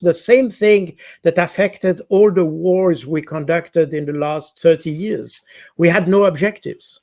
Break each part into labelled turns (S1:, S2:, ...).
S1: The same thing that affected all the wars we conducted in the last 30 years. We had no objectives.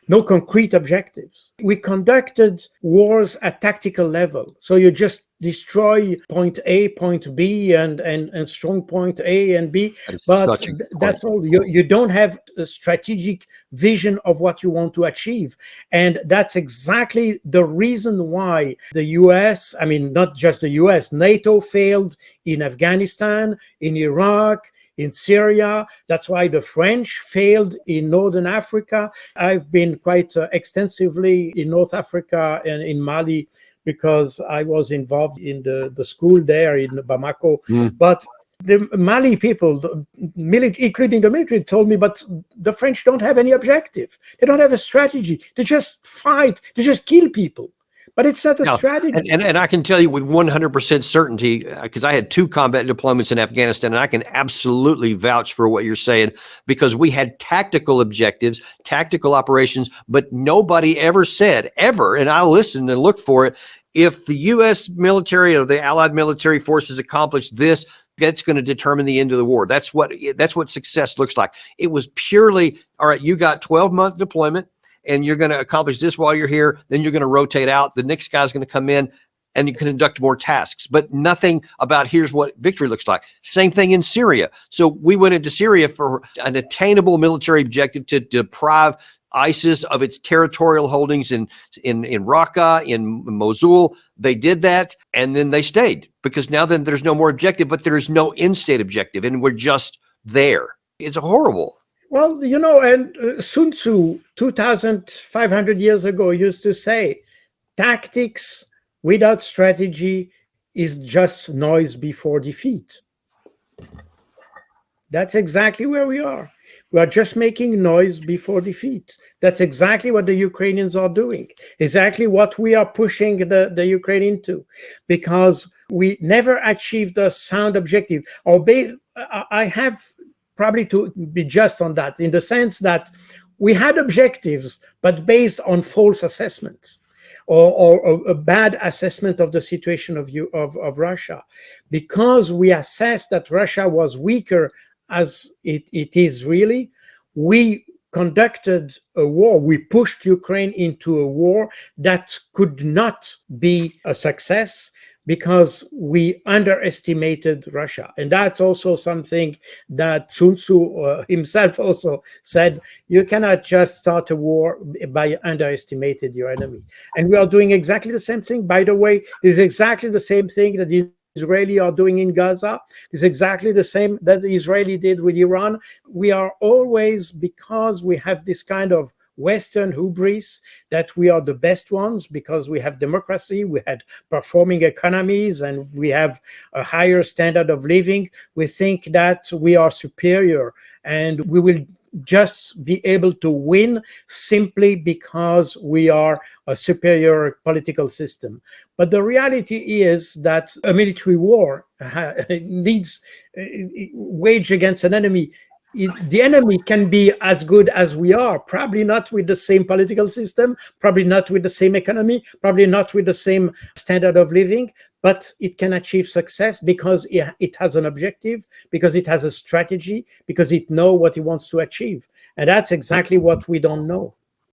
S1: No concrete objectives. We conducted wars at tactical level. So you just destroy point A, point B, and strong point A and B. But that's all. You don't have a strategic vision of what you want to achieve. And that's exactly the reason why the US, I mean, not just the US, NATO failed in Afghanistan, in Iraq, in Syria. That's why the French failed in Northern Africa. I've been quite extensively in North Africa and in Mali because I was involved in the school there in Bamako. But the Mali people, including the military, told me, but the French don't have any objective. They don't have a strategy. They just fight. They just kill people. But it's not a strategy.
S2: And I can tell you with 100% certainty, because I had 2 combat deployments in Afghanistan, and I can absolutely vouch for what you're saying, because we had tactical objectives, tactical operations, but nobody ever said, ever, and I listened and looked for it, if the U.S. military or the Allied military forces accomplish this, that's going to determine the end of the war. That's what success looks like. It was purely, all right, you got 12-month deployment, and you're going to accomplish this while you're here, then you're going to rotate out. The next guy's going to come in and you can conduct more tasks, but nothing about here's what victory looks like. Same thing in Syria. So we went into Syria for an attainable military objective to deprive ISIS of its territorial holdings in Raqqa, in Mosul. They did that, and then they stayed, because now then there's no more objective, but there's no in-state objective, and we're just there. It's horrible.
S1: Well, you know, and Sun Tzu, 2,500 years ago, used to say, tactics without strategy is just noise before defeat. That's exactly where we are. We are just making noise before defeat. That's exactly what the Ukrainians are doing. Exactly what we are pushing the Ukraine into, because we never achieved a sound objective. I have probably to be just on that, in the sense that we had objectives, but based on false assessments or a bad assessment of the situation of Russia, because we assessed that Russia was weaker as it is really. We conducted a war. We pushed Ukraine into a war that could not be a success, because we underestimated Russia. And that's also something that Sun Tzu himself also said, you cannot just start a war by underestimating your enemy. And we are doing exactly the same thing. By the way, it's exactly the same thing that the Israeli are doing in Gaza. It's exactly the same that the Israeli did with Iran. We are always, because we have this kind of Western hubris that we are the best ones because we have democracy, we had performing economies, and we have a higher standard of living. We think that we are superior and we will just be able to win simply because we are a superior political system. But the reality is that a military war needs wage against an enemy. The enemy can be as good as we are, probably not with the same political system, probably not with the same economy, probably not with the same standard of living, but it can achieve success because it has an objective, because it has a strategy, because it knows what it wants to achieve. And that's exactly what we don't know.